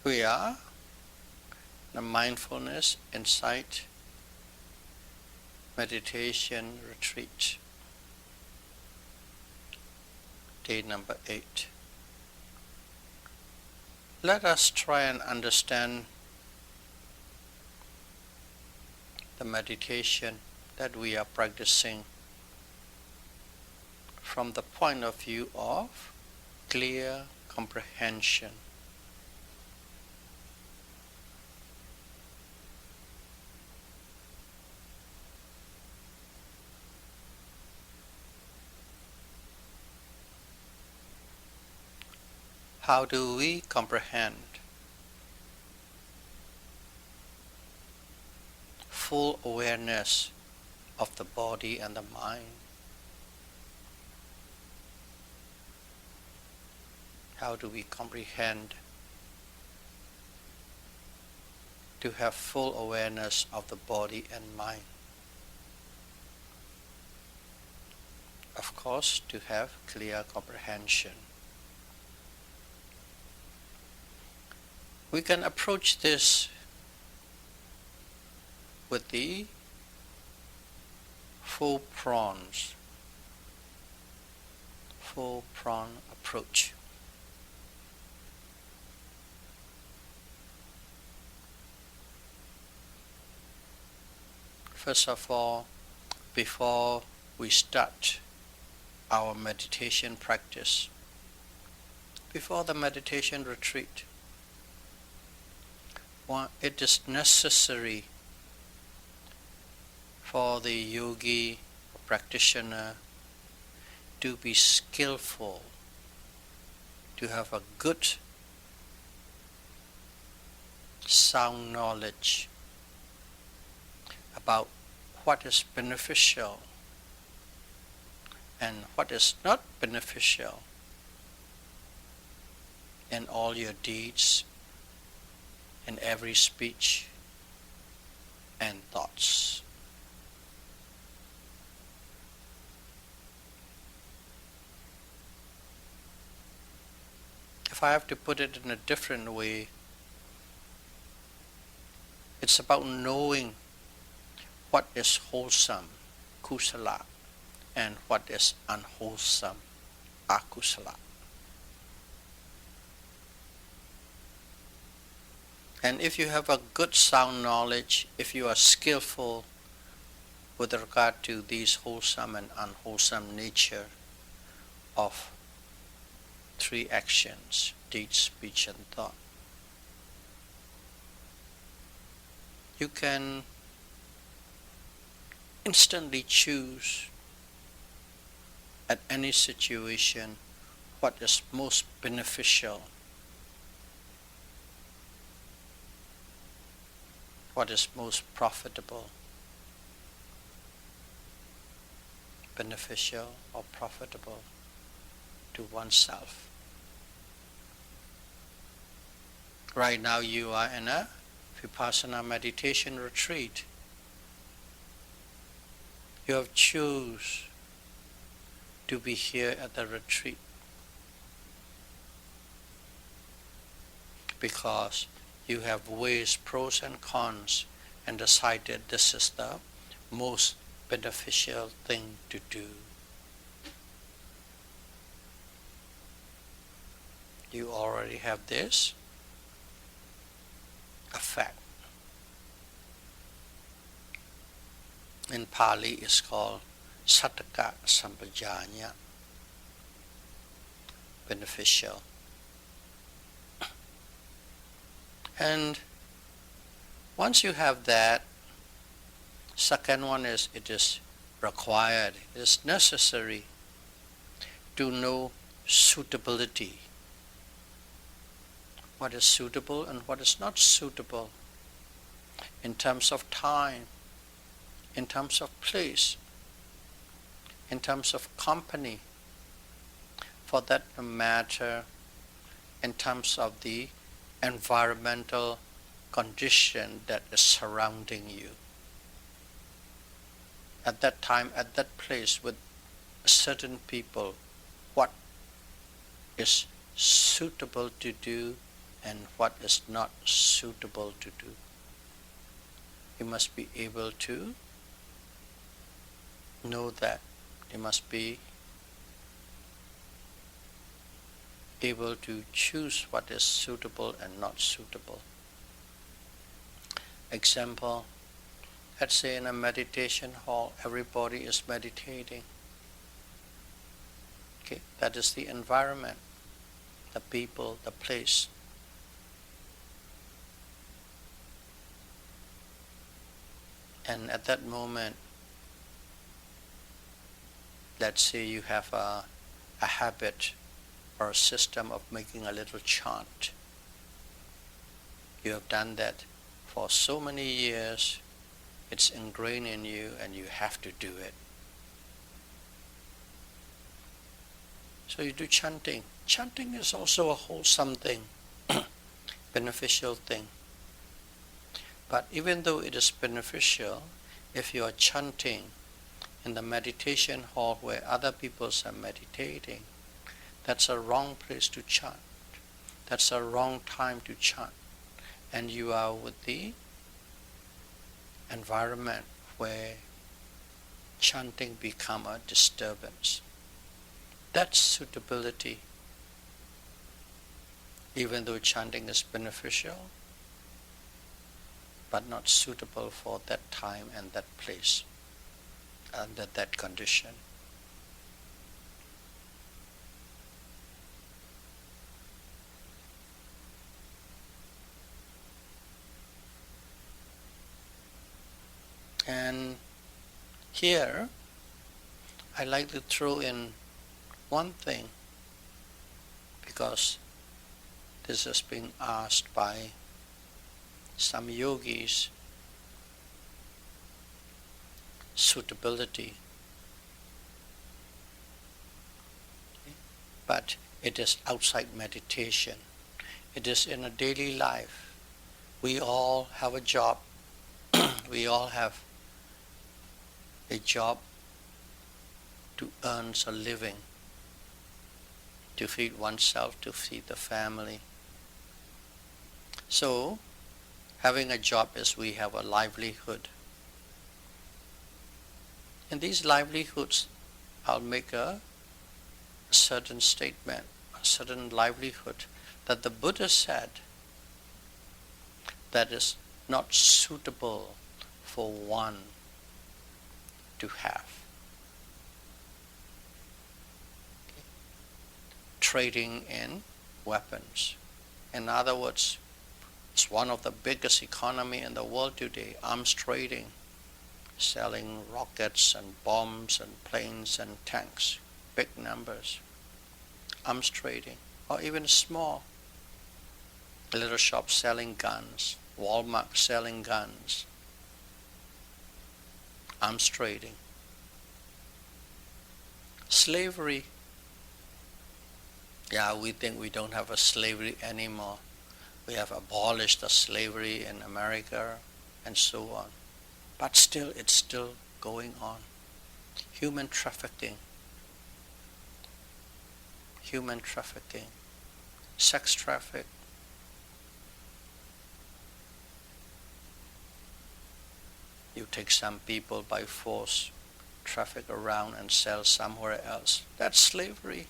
We are the mindfulness insight meditation retreat, day number 8. Let us try and understand the meditation that we are practicing from the point of view of clear comprehension. How do we comprehend full awareness of the body and the mind? How do we comprehend to have full awareness of the body and mind? Of course, to have clear comprehension. We can approach this with the 4-prong approach. First of all, before we start our meditation practice, before the meditation retreat, it is necessary for the yogi practitioner to be skillful, to have a good, sound knowledge about what is beneficial and what is not beneficial in all your deeds, in every speech and thoughts. If I have to put it in a different way, it's about knowing what is wholesome, kusala, and what is unwholesome, akusala. And if you have a good sound knowledge, if you are skillful with regard to these wholesome and unwholesome nature of 3 actions, deed, speech and thought, you can instantly choose at any situation what is most beneficial, what is most profitable, beneficial or profitable to oneself. Right now you are in a Vipassana meditation retreat. You have chosen to be here at the retreat because you have weighed pros and cons and decided this is the most beneficial thing to do. You already have this effect. In Pali it's called Sattaka Sampajanya, beneficial. And once you have that, second one is it is required, it is necessary to know suitability. What is suitable and what is not suitable in terms of time, in terms of place, in terms of company, for that matter, in terms of the environmental condition that is surrounding you. At that time, at that place, with certain people, what is suitable to do and what is not suitable to do. You must be able to know that. You must be able to choose what is suitable and not suitable. Example, let's say in a meditation hall, everybody is meditating. Okay, that is the environment, the people, the place. And at that moment, let's say you have a habit or a system of making a little chant. You have done that for so many years, it's ingrained in you and you have to do it. So you do chanting. Chanting is also a wholesome thing, beneficial thing. But even though it is beneficial, if you are chanting in the meditation hall where other people are meditating, that's a wrong place to chant. That's a wrong time to chant. And you are with the environment where chanting become a disturbance. That's suitability. Even though chanting is beneficial, but not suitable for that time and that place, under that condition. And here, I like to throw in one thing, because this has been asked by some yogis, suitability. But it is outside meditation. It is in a daily life. We all have a job. We all have a job to earn a living, to feed oneself, to feed the family. So, having a job is we have a livelihood. In these livelihoods, I'll make a certain statement, a certain livelihood that the Buddha said that is not suitable for one to have. Okay. Trading in weapons. In other words, it's one of the biggest economy in the world today, arms trading, selling rockets and bombs and planes and tanks, big numbers. Arms trading, or even small, little shops selling guns, Walmart selling guns, arms trading. Slavery, yeah, we think we don't have a slavery anymore. We have abolished the slavery in America and so on. But still, it's still going on. Human trafficking, sex traffic. You take some people by force, traffic around and sell somewhere else. That's slavery.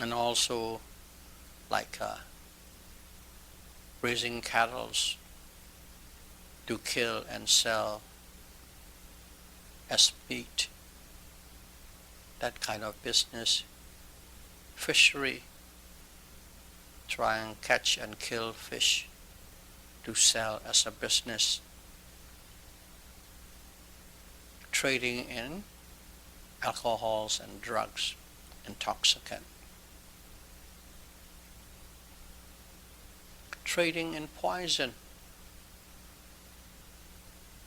And also like raising cattle to kill and sell as meat. That kind of business. Fishery, try and catch and kill fish to sell as a business. Trading in alcohols and drugs, intoxicant. Trading in poison.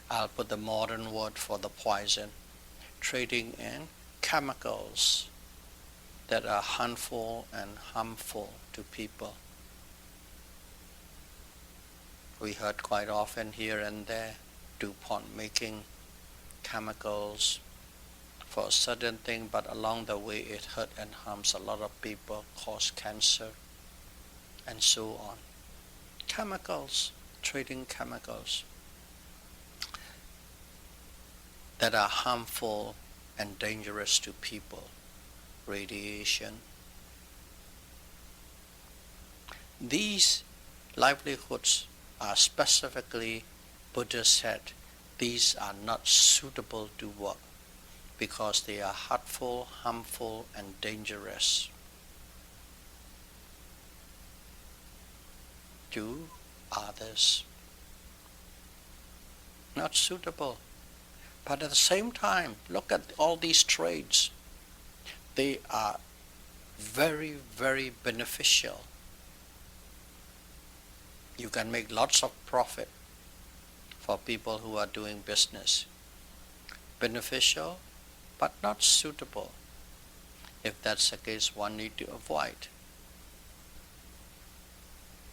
I'll put the modern word for the poison. Trading in chemicals that are harmful and harmful to people. We heard quite often here and there, DuPont making chemicals for a certain thing, but along the way it hurt and harms a lot of people, cause cancer, and so on. Chemicals, trading chemicals that are harmful and dangerous to people. Radiation. These livelihoods are specifically, Buddha said, these are not suitable to work because they are hurtful, harmful, and dangerous to others. Not suitable. But at the same time, look at all these trades. They are very, very beneficial. You can make lots of profit for people who are doing business. Beneficial, but not suitable. If that's the case, one need to avoid.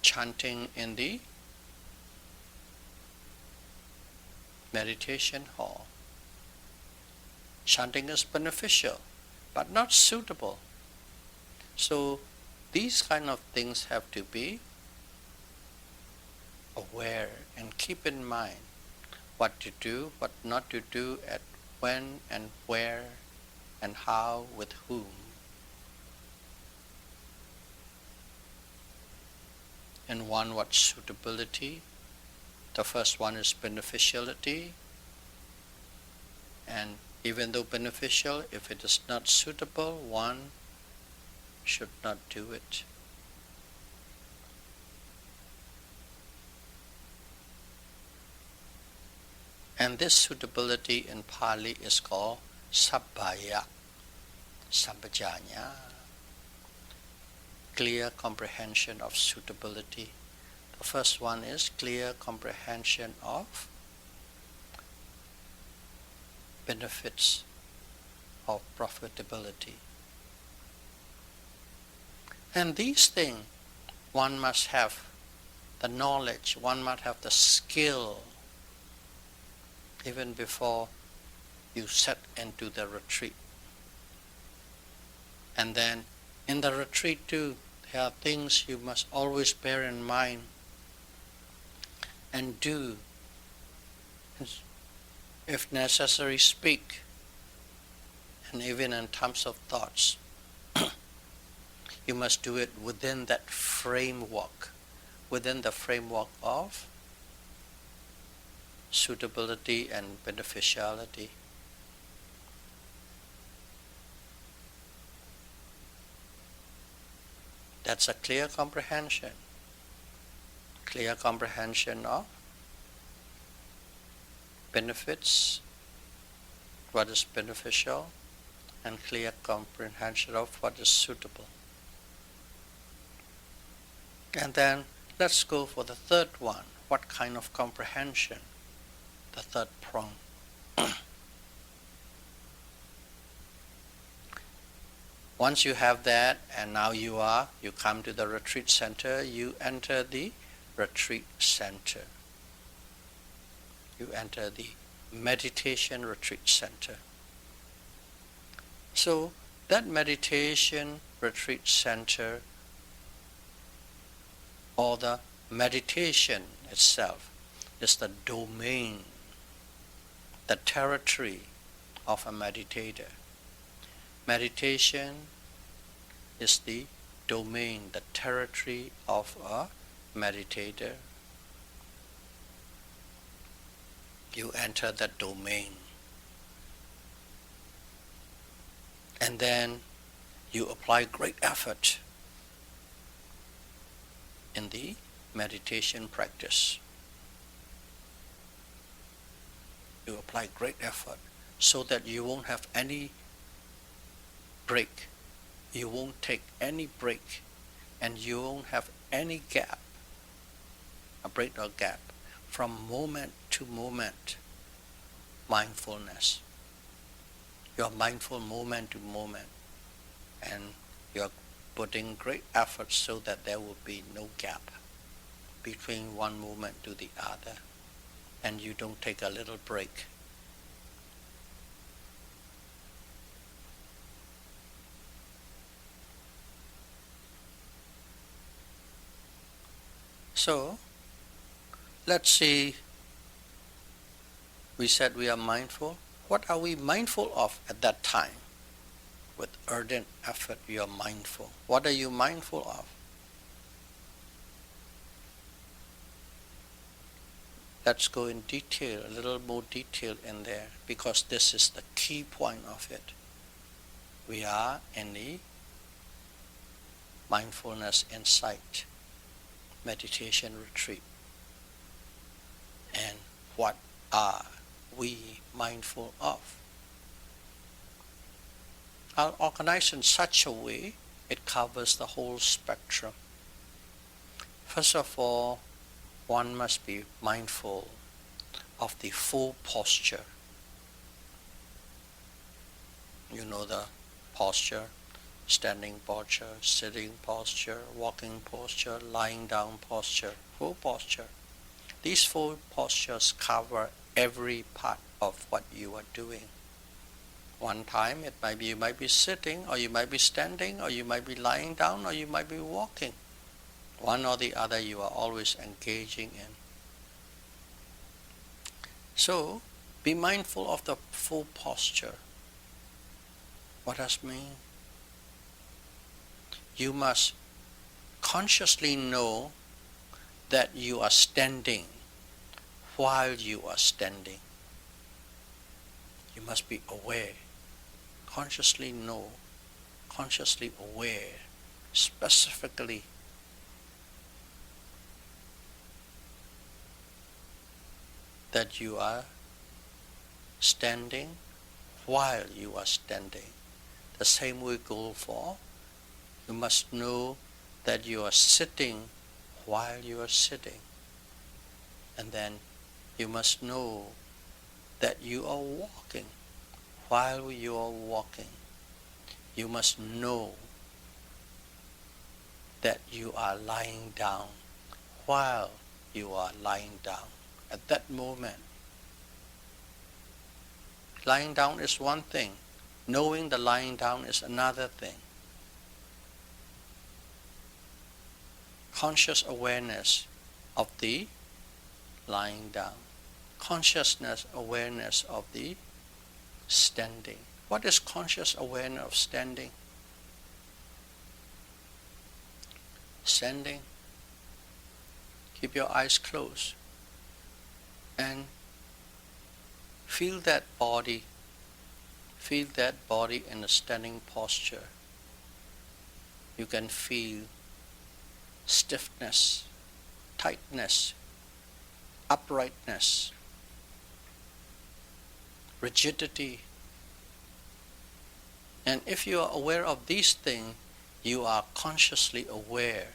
Chanting in the meditation hall. Chanting is beneficial, but not suitable. So these kind of things have to be aware and keep in mind what to do, what not to do, at when and where and how, with whom. And one, what suitability. The first one is beneficiality. And even though beneficial, if it is not suitable, one should not do it. And this suitability in Pali is called sabbaya, sampajanya, clear comprehension of suitability. The first one is clear comprehension of benefits of profitability. And these things, one must have the knowledge, one must have the skill, even before you set into the retreat. And then in the retreat too, there are things you must always bear in mind and do. If necessary, speak. And even in terms of thoughts, you must do it within that framework, within the framework of suitability and beneficiality. That's a clear comprehension of benefits, what is beneficial, and clear comprehension of what is suitable. And then let's go for the third one. What kind of comprehension? The third prong. Once you have that, and now you come to the retreat center, you enter the retreat center. You enter the meditation retreat center. So that meditation retreat center, or the meditation itself, is the domain, the territory of a meditator. Meditation is the domain, the territory of a meditator. You enter that domain. And then you apply great effort in the meditation practice. You apply great effort so that you won't have any break. You won't take any break, and you won't have any gap, a break or gap, from moment to moment. Mindfulness. You're mindful moment to moment, and you're putting great effort so that there will be no gap between one moment to the other, and you don't take a little break. So, let's see, we said we are mindful. What are we mindful of at that time? With ardent effort, you are mindful. What are you mindful of? Let's go in detail, a little more detail in there, because this is the key point of it. We are in the mindfulness insight meditation retreat. And what are we mindful of? I'll organize in such a way it covers the whole spectrum. First of all, one must be mindful of the full posture. You know the posture: standing posture, sitting posture, walking posture, lying down posture, full posture. These four postures cover every part of what you are doing. One time you might be sitting, or you might be standing, or you might be lying down, or you might be walking. One or the other you are always engaging in. So, be mindful of the full posture. What does it mean? You must consciously know that you are standing while you are standing. You must be aware, consciously know, consciously aware, specifically that you are standing while you are standing. The same we go for. You must know that you are sitting while you are sitting. And then you must know that you are walking while you are walking. You must know that you are lying down while you are lying down. At that moment, lying down is one thing. Knowing the lying down is another thing. Conscious awareness of the lying down. Consciousness awareness of the standing. What is conscious awareness of standing? Standing. Keep your eyes closed and feel that body. Feel that body in a standing posture. You can feel stiffness, tightness, uprightness, rigidity. And if you are aware of these things, you are consciously aware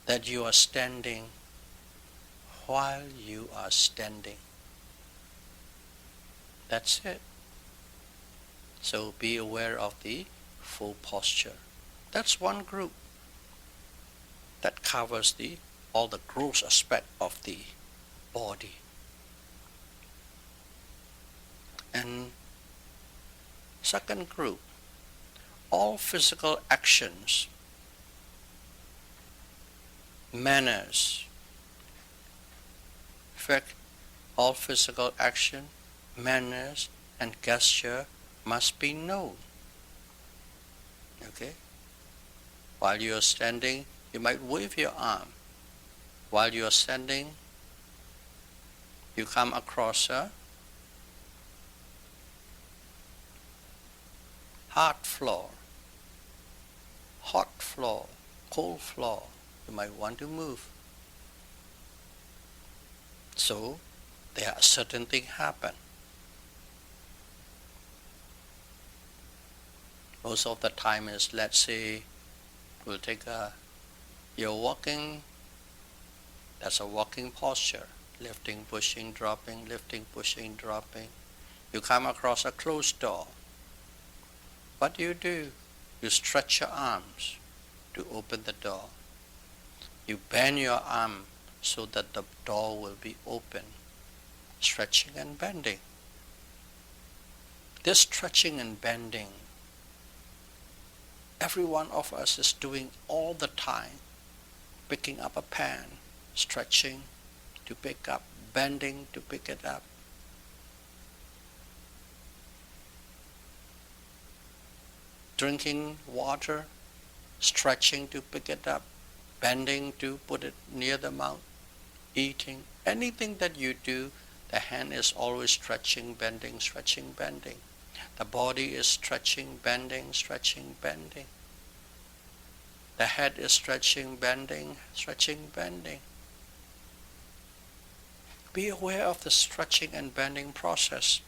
that you are standing while you are standing. That's it. So be aware of the full posture. That's one group that covers all the gross aspect of the body. And second group, all physical actions, manners. In fact, all physical action, manners, and gesture must be known. Okay? While you are standing, you might wave your arm. While you are standing, you come across a hard floor, hot floor, cold floor. You might want to move. So, there are certain things happen. Most of the time is, let's say, you're walking, that's a walking posture. Lifting, pushing, dropping, lifting, pushing, dropping. You come across a closed door. What do? You stretch your arms to open the door. You bend your arm so that the door will be open. Stretching and bending. This stretching and bending, every one of us is doing all the time. picking up a pan, stretching to pick up, bending to pick it up. Drinking water, stretching to pick it up, bending to put it near the mouth, eating. Anything that you do, the hand is always stretching, bending, stretching, bending. The body is stretching, bending, stretching, bending. The head is stretching, bending, stretching, bending. Be aware of the stretching and bending process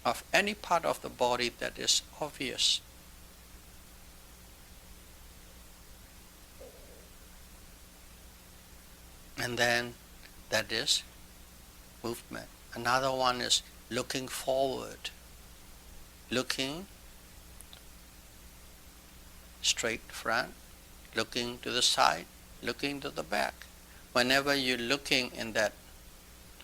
of any part of the body that is obvious. And then that is movement. Another one is looking forward, looking straight front, looking to the side, looking to the back. Whenever you're looking in that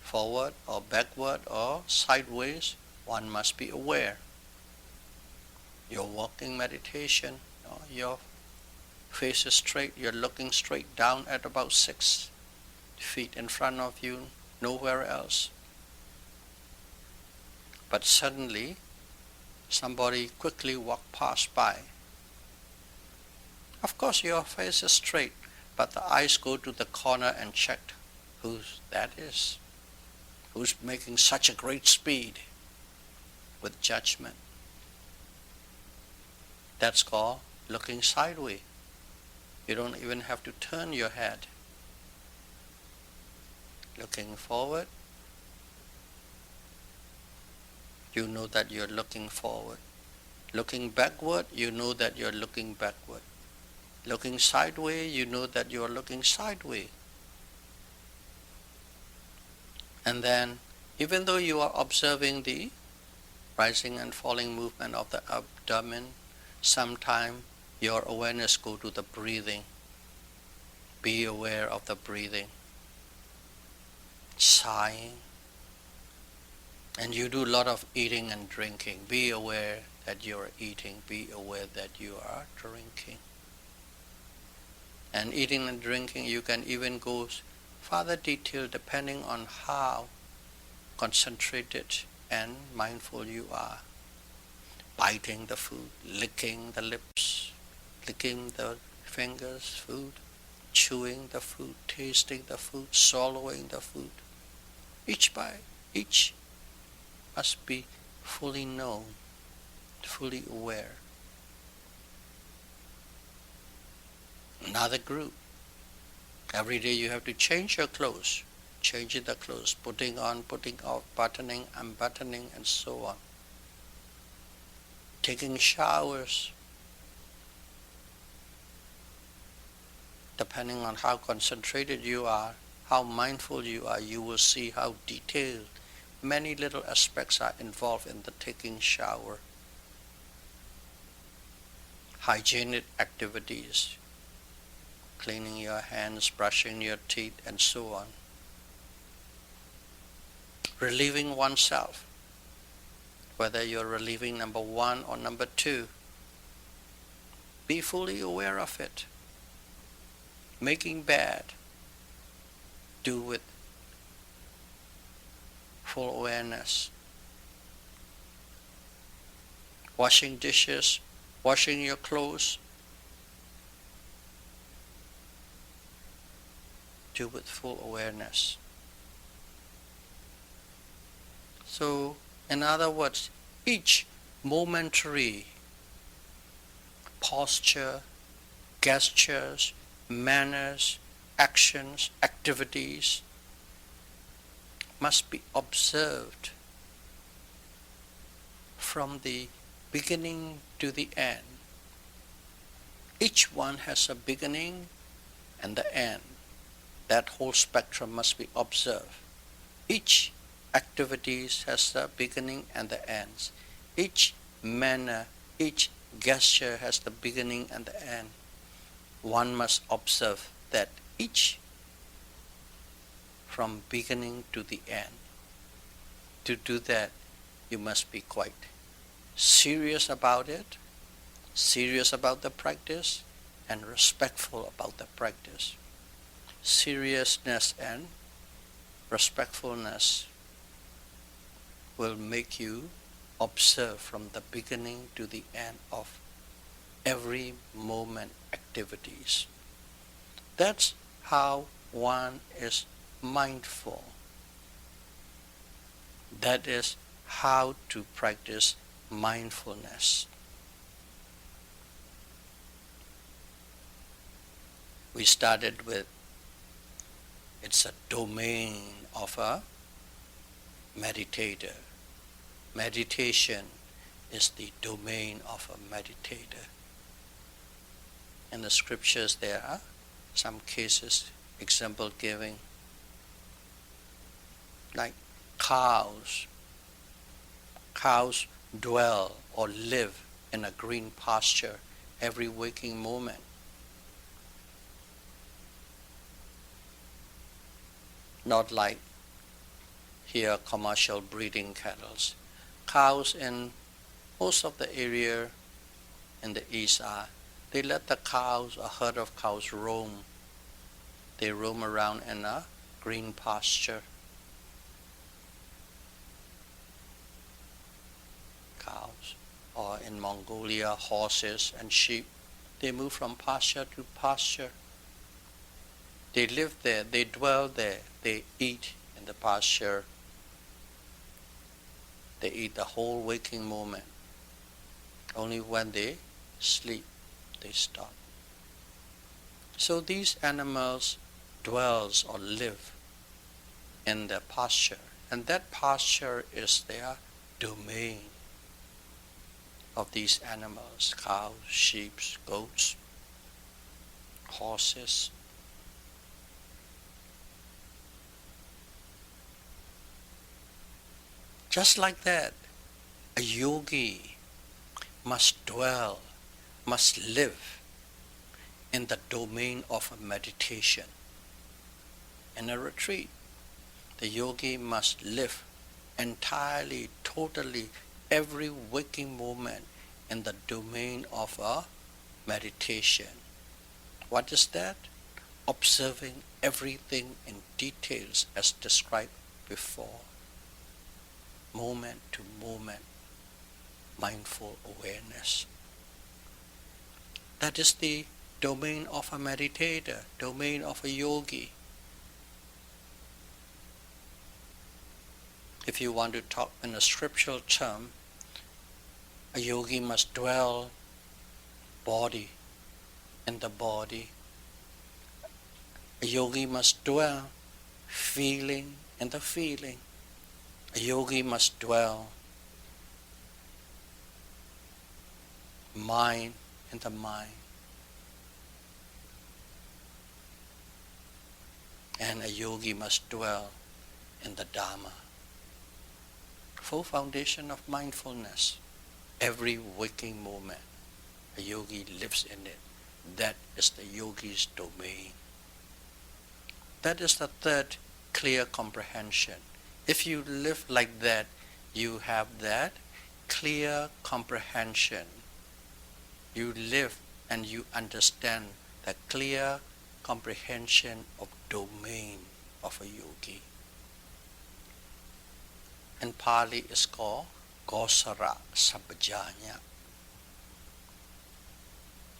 forward or backward or sideways, one must be aware. Your walking meditation, your face is straight, you're looking straight down at about 6 feet in front of you, nowhere else. But suddenly, somebody quickly walked past by. Of course, your face is straight, but the eyes go to the corner and check who that is, who's making such a great speed with judgment. That's called looking sideways. You don't even have to turn your head. Looking forward, you know that you're looking forward. Looking backward, you know that you're looking backward. Looking sideways, you know that you're looking sideways. And then, even though you are observing the rising and falling movement of the abdomen, sometimes your awareness go to the breathing. Be aware of the breathing. Sighing. And you do a lot of eating and drinking. Be aware that you are eating. Be aware that you are drinking. And eating and drinking, you can even go further detail depending on how concentrated and mindful you are. Biting the food, licking the lips, licking the fingers, food, chewing the food, tasting the food, swallowing the food. Each bite, each must be fully known, fully aware. Another group. Every day you have to change your clothes, changing the clothes, putting on, putting off, buttoning, unbuttoning, and so on. Taking showers. Depending on how concentrated you are, how mindful you are, you will see how detailed many little aspects are involved in the taking shower. Hygienic activities, cleaning your hands, brushing your teeth, and so on. Relieving oneself, whether you're relieving number 1 or number 2, be fully aware of it. Making bed, do with full awareness. Washing dishes, washing your clothes, do with full awareness. So, in other words, each momentary posture, gestures, manners, actions, activities must be observed from the beginning to the end. Each one has a beginning and the end. That whole spectrum must be observed. Each activity has the beginning and the ends. Each manner, each gesture has the beginning and the end. One must observe that each from beginning to the end. To do that, you must be quite serious about it, serious about the practice, and respectful about the practice. seriousness and respectfulness will make you observe from the beginning to the end of every moment activities. That's how one is mindful. That is how to practice mindfulness. We started with, it's a domain of a meditator. Meditation is the domain of a meditator. In the scriptures there are some cases, example giving, like cows. Cows dwell or live in a green pasture every waking moment. Not like here commercial breeding cattle. Cows in most of the area in the east they let the cows, a herd of cows roam. They roam around in a green pasture. Cows. Or in Mongolia, horses and sheep. They move from pasture to pasture. They live there, they dwell there, they eat in the pasture. They eat the whole waking moment. Only when they sleep, they stop. So these animals dwells or live in the pasture, and that pasture is their domain of these animals, cows, sheep, goats, horses. Just like that, a yogi must dwell, must live in the domain of a meditation. In a retreat, the yogi must live entirely, totally, every waking moment in the domain of a meditation. What is that? Observing everything in details as described before. Moment to moment, mindful awareness. That is the domain of a meditator, domain of a yogi. If you want to talk in a scriptural term, a yogi must dwell body in the body. A yogi must dwell feeling in the feeling. A yogi must dwell mind in the mind. And a yogi must dwell in the Dharma. Full foundation of mindfulness. Every waking moment, a yogi lives in it. That is the yogi's domain. That is the third clear comprehension. If you live like that, you have that clear comprehension. You live and you understand the clear comprehension of domain of a yogi. In Pali it's called Gosara Sabbajanya.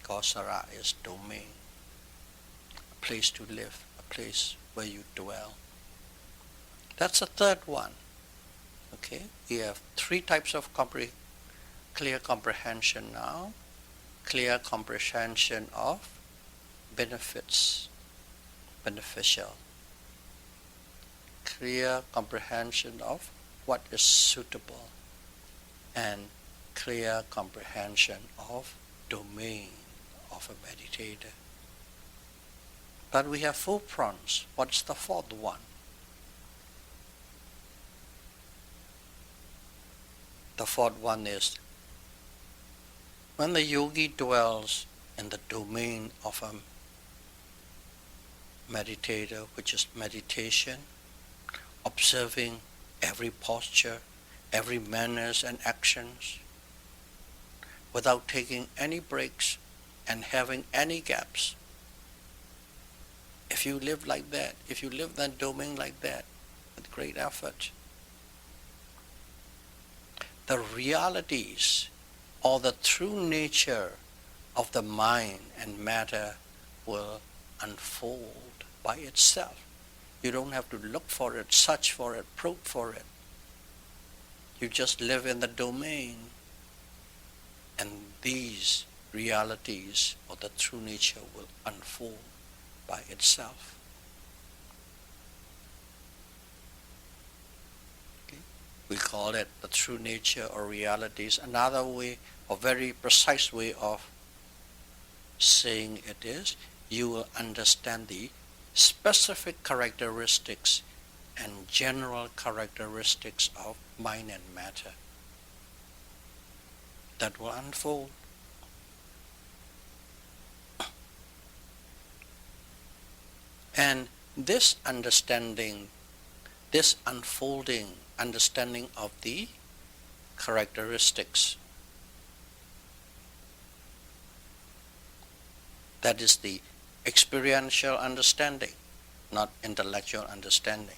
Gosara is domain, a place to live, a place where you dwell. That's the third one. Okay, we have three types of clear comprehension now. Clear comprehension of benefits, beneficial. Clear comprehension of what is suitable, and clear comprehension of domain of a meditator. But we have four prongs. What's the fourth one? The fourth one is when the yogi dwells in the domain of a meditator, which is meditation, observing every posture, every manners and actions, without taking any breaks and having any gaps. if you live like that, if you live that domain like that, with great effort, the realities or the true nature of the mind and matter will unfold by itself. You don't have to look for it, search for it, probe for it. You just live in the domain, and these realities or the true nature will unfold by itself. Okay? We call it the true nature or realities. Another way, a very precise way of saying it is, you will understand the specific characteristics and general characteristics of mind and matter that will unfold. And this understanding, this unfolding understanding of the characteristics, that is the experiential understanding, not intellectual understanding.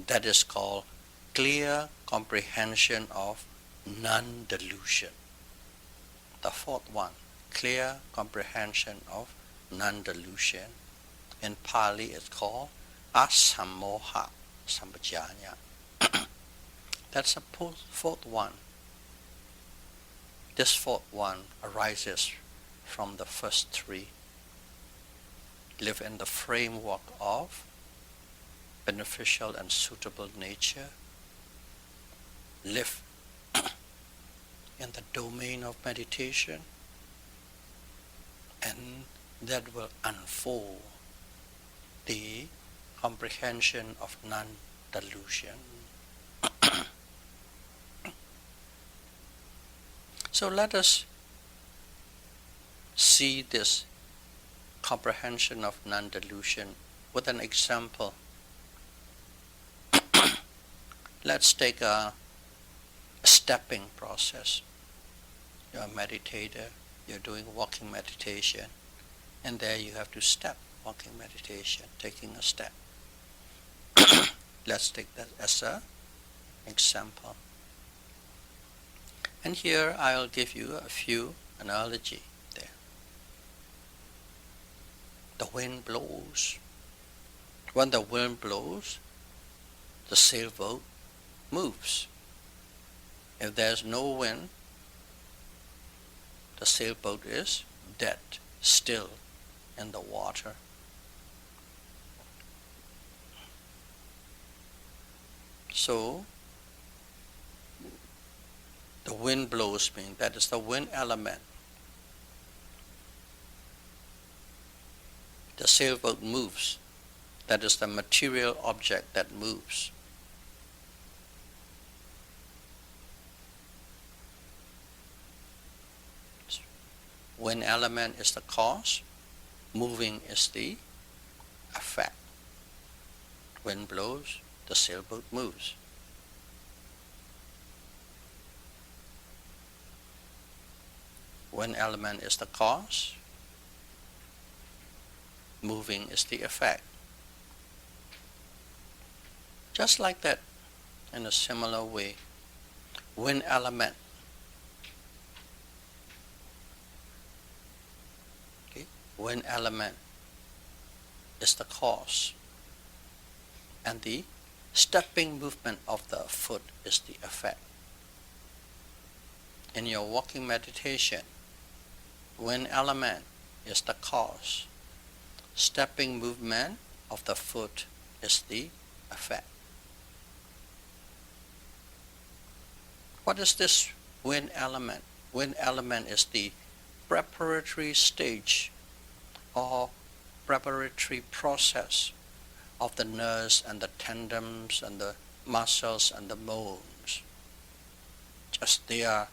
That is called clear comprehension of non-delusion. The fourth one, clear comprehension of non-delusion. In Pali it's called asammoha sampajanya. That's the fourth one. This fourth one arises from the first three. Live in the framework of beneficial and suitable nature. Live in the domain of meditation, and that will unfold the comprehension of non-delusion. So let us see this comprehension of non-delusion with an example. Let's take a stepping process. You're a meditator, you're doing walking meditation, and there you have to step, walking meditation, taking a step. Let's take that as an example. And here I'll give you a few analogy there. The wind blows. When the wind blows, the sailboat moves. If there's no wind, the sailboat is dead, still in the water. So, the wind blows means that is the wind element. The sailboat moves. That is the material object that moves. Wind element is the cause, moving is the effect. Wind blows, the sailboat moves. Wind element is the cause, moving is the effect. Just like that, in a similar way, wind element. Okay? Wind element is the cause, and the stepping movement of the foot is the effect. In your walking meditation, wind element is the cause. Stepping movement of the foot is the effect. What is this wind element? Wind element is the preparatory stage or preparatory process of the nerves and the tendons and the muscles and the bones. Just they are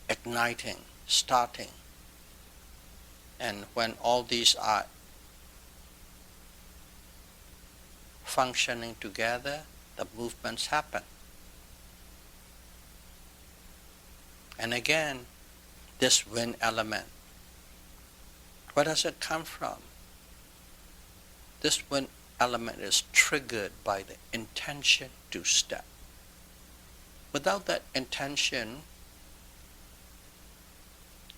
igniting, starting. And when all these are functioning together, the movements happen. And again, this wind element, where does it come from? This wind element is triggered by the intention to step. Without that intention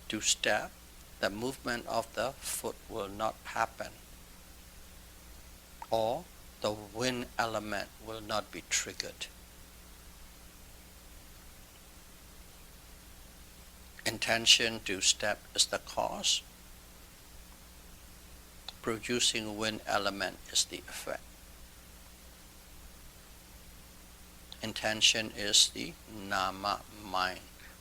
to step, the movement of the foot will not happen, or the wind element will not be triggered. Intention to step is the cause. Producing wind element is the effect. Intention is the nama mind.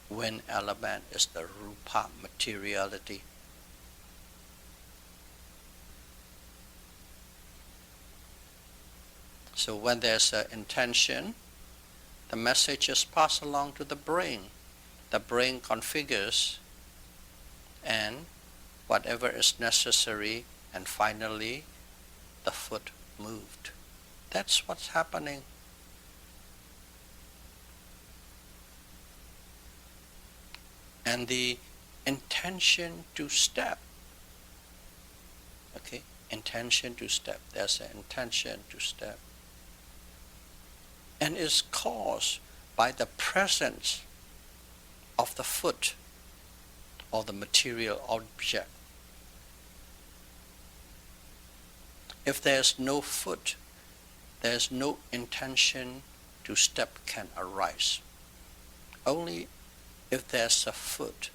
Wind element is the rupa materiality. So when there's an intention, the message is passed along to the brain. The brain configures and whatever is necessary, and finally the foot moved. That's what's happening. And the intention to step, okay, intention to step, there's an intention to step, and is caused by the presence of the foot or the material object. If there's no foot, there's no intention to step can arise. Only if there's a foot,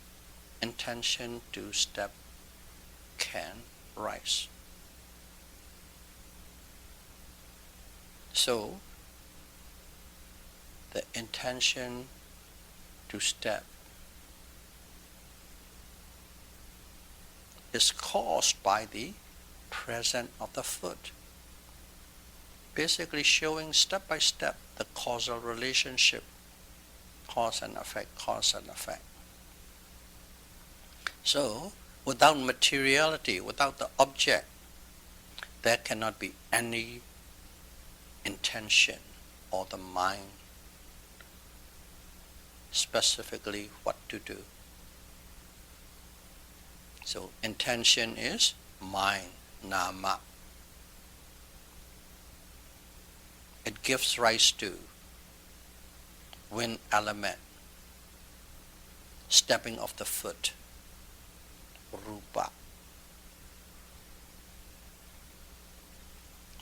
intention to step can rise. So, the intention to step is caused by the presence of the foot, basically showing step by step the causal relationship, cause and effect, cause and effect. So, without materiality, without the object, there cannot be any intention or the mind specifically what to do. So intention is mind, nama. It gives rise to wind element, stepping of the foot, rupa.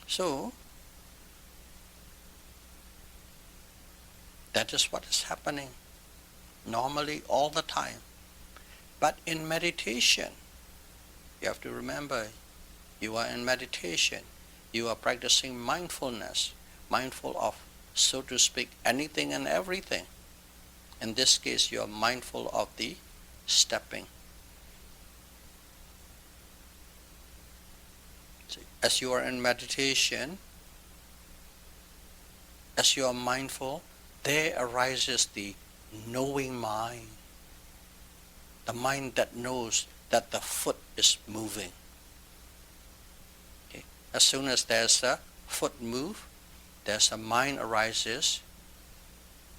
So that is what is happening normally all the time. But in meditation, you have to remember, you are in meditation, you are practicing mindfulness, mindful of, so to speak, anything and everything. In this case, you are mindful of the stepping. See, as you are in meditation, as you are mindful, there arises the knowing mind, the mind that knows that the foot is moving. Okay. As soon as there's a foot move, there's a mind arises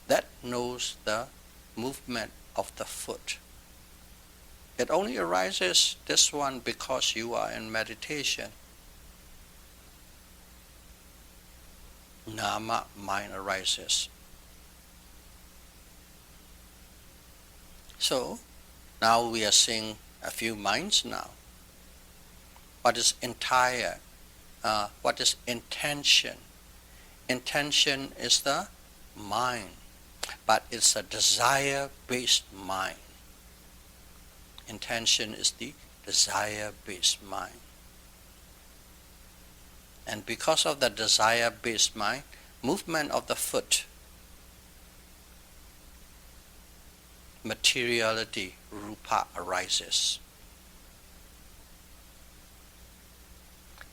that knows the movement of the foot. It only arises, this one, because you are in meditation. Nama, mind arises. So, now we are seeing a few minds now. What is entire? What is intention? Intention is the mind, but it's a desire-based mind. Intention is the desire-based mind. And because of the desire-based mind, movement of the foot, materiality, rupa, arises.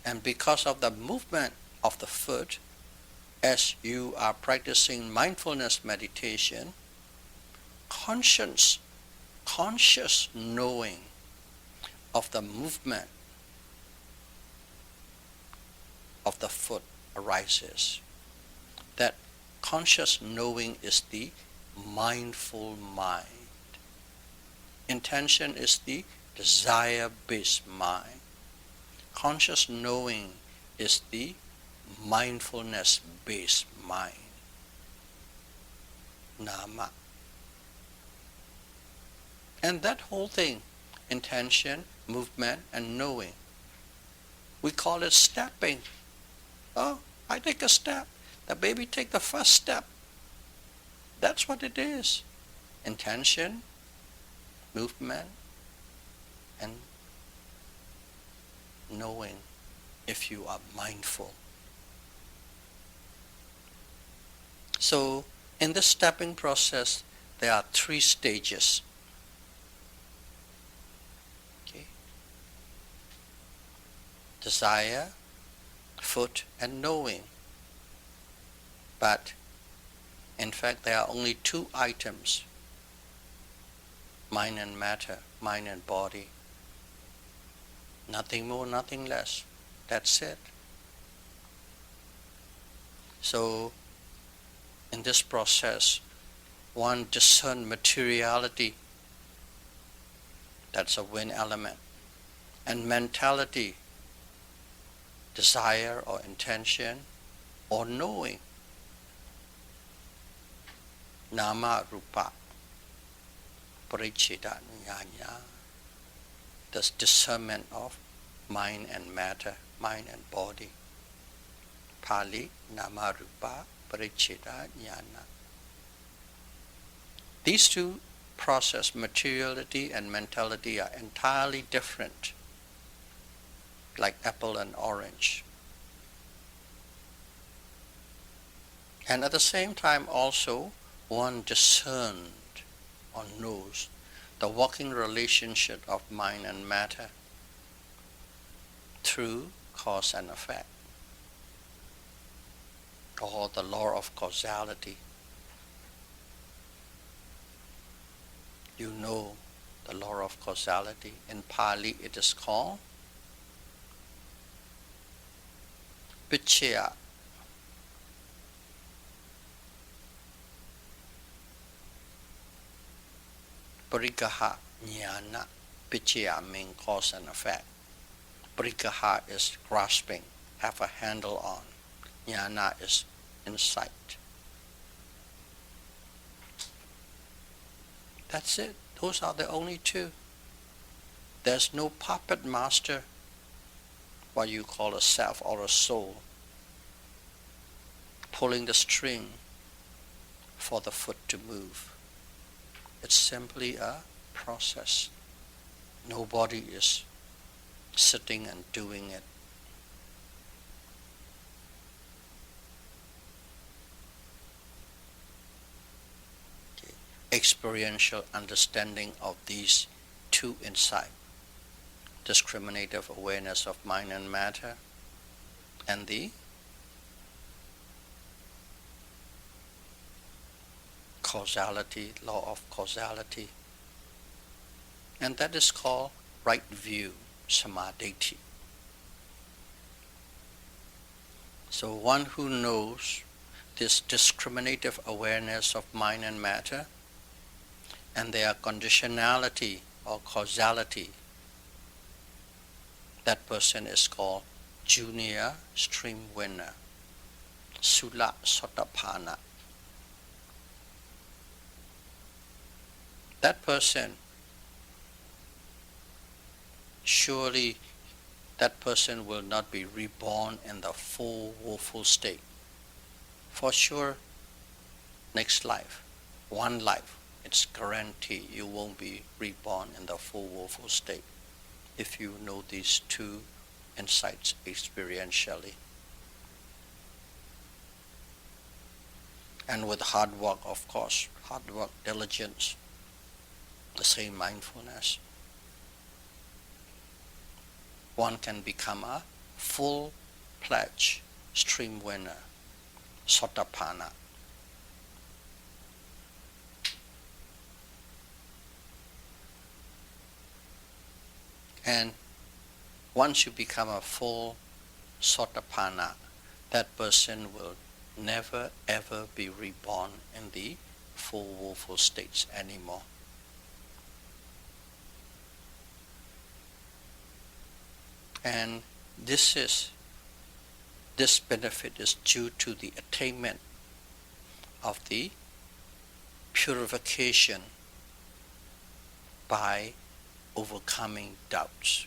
And because of the movement of the foot, as you are practicing mindfulness meditation, conscious knowing of the movement of the foot arises. That conscious knowing is the mindful mind. Intention is the desire-based mind. Conscious knowing is the mindfulness-based mind, nama. And that whole thing, intention, movement, and knowing, we call it stepping. Oh, I take a step. The baby take the first step. That's what it is. Intention, movement, and knowing if you are mindful. So in the stepping process, there are 3 stages. Okay. Desire, foot, and knowing. But in fact, there are only 2 items: mind and matter, mind and body. Nothing more, nothing less. That's it. So in this process, one discerns materiality, that's a wind element, and mentality, desire or intention or knowing, nama rupa, parichita jnana, the discernment of mind and matter, mind and body. Pali, nama rupa, parichita jnana. These 2 processes, materiality and mentality, are entirely different, like apple and orange. And at the same time also, one discerned or knows the working relationship of mind and matter through cause and effect, or the law of causality. You know the law of causality. In Pali it is called Pichya. Parikaha jnana. Pichya means cause and effect. Parikaha is grasping, have a handle on. Jnana is insight. That's it. Those are the only 2. There's no puppet master, what you call a self or a soul, pulling the string for the foot to move. It's simply a process. Nobody is sitting and doing it. Okay. Experiential understanding of these 2 insights, discriminative awareness of mind and matter, and the causality, law of causality. And that is called right view, samadhi. So one who knows this discriminative awareness of mind and matter and their conditionality or causality, that person is called junior stream winner, Sula Sotapanna. That person, surely that person will not be reborn in the full woeful state. For sure, next life, one life, it's guaranteed you won't be reborn in the full woeful state if you know these 2 insights experientially. And with hard work, of course, hard work, diligence, the same mindfulness, one can become a full-fledged stream winner, Sotapanna. And once you become a full Sotapanna, that person will never ever be reborn in the full woeful states anymore. And this is This benefit is due to the attainment of the purification by overcoming doubts.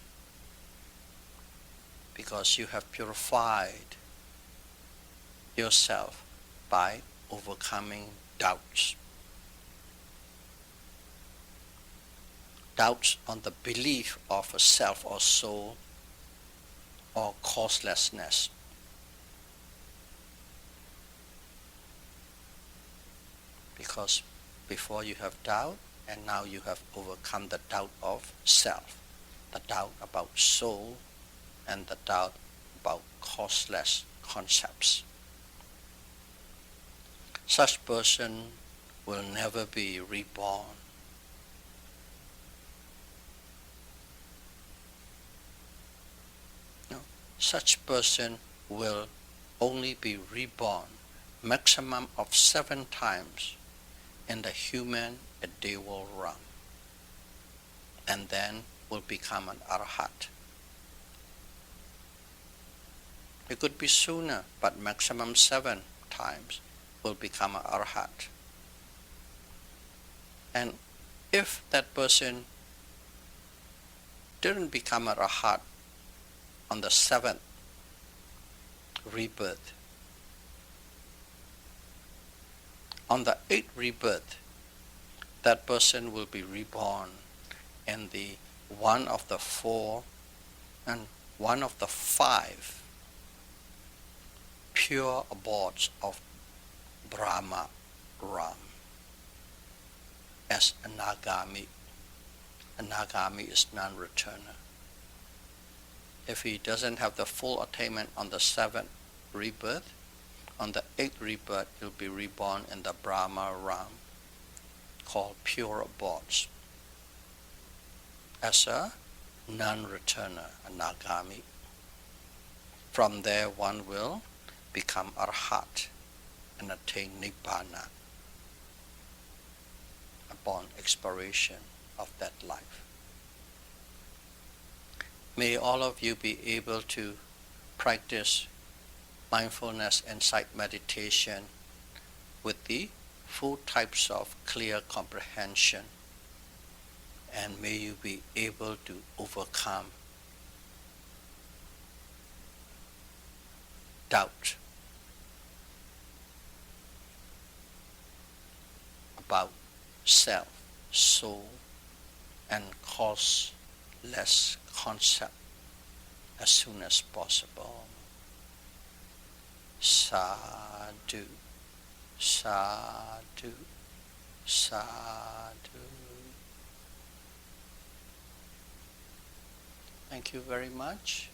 Because you have purified yourself by overcoming doubts. Doubts on the belief of a self or soul or causelessness. Because before you have doubt, and now you have overcome the doubt of self, the doubt about soul, and the doubt about causeless concepts. Such person will never be reborn. No, such person will only be reborn maximum of 7 times in the human ideal realm, and then will become an arhat. It could be sooner, but maximum 7 times will become an arhat. And if that person didn't become an arhat on the 7th rebirth, on the 8th rebirth, that person will be reborn in the one of the 4 and one of the 5 pure abodes of Brahma Ram as Anagami. Anagami is non-returner. If he doesn't have the full attainment on the 7th rebirth, on the 8th rebirth he'll be reborn in the Brahma Ram, called pure abodes, as a non-returner, Anagami. From there one will become arhat and attain Nibbana upon expiration of that life. May all of you be able to practice mindfulness and sight meditation with the full types of clear comprehension, and may you be able to overcome doubt about self, soul, and causeless concept as soon as possible. Sadhu, sadhu, sadhu. Thank you very much.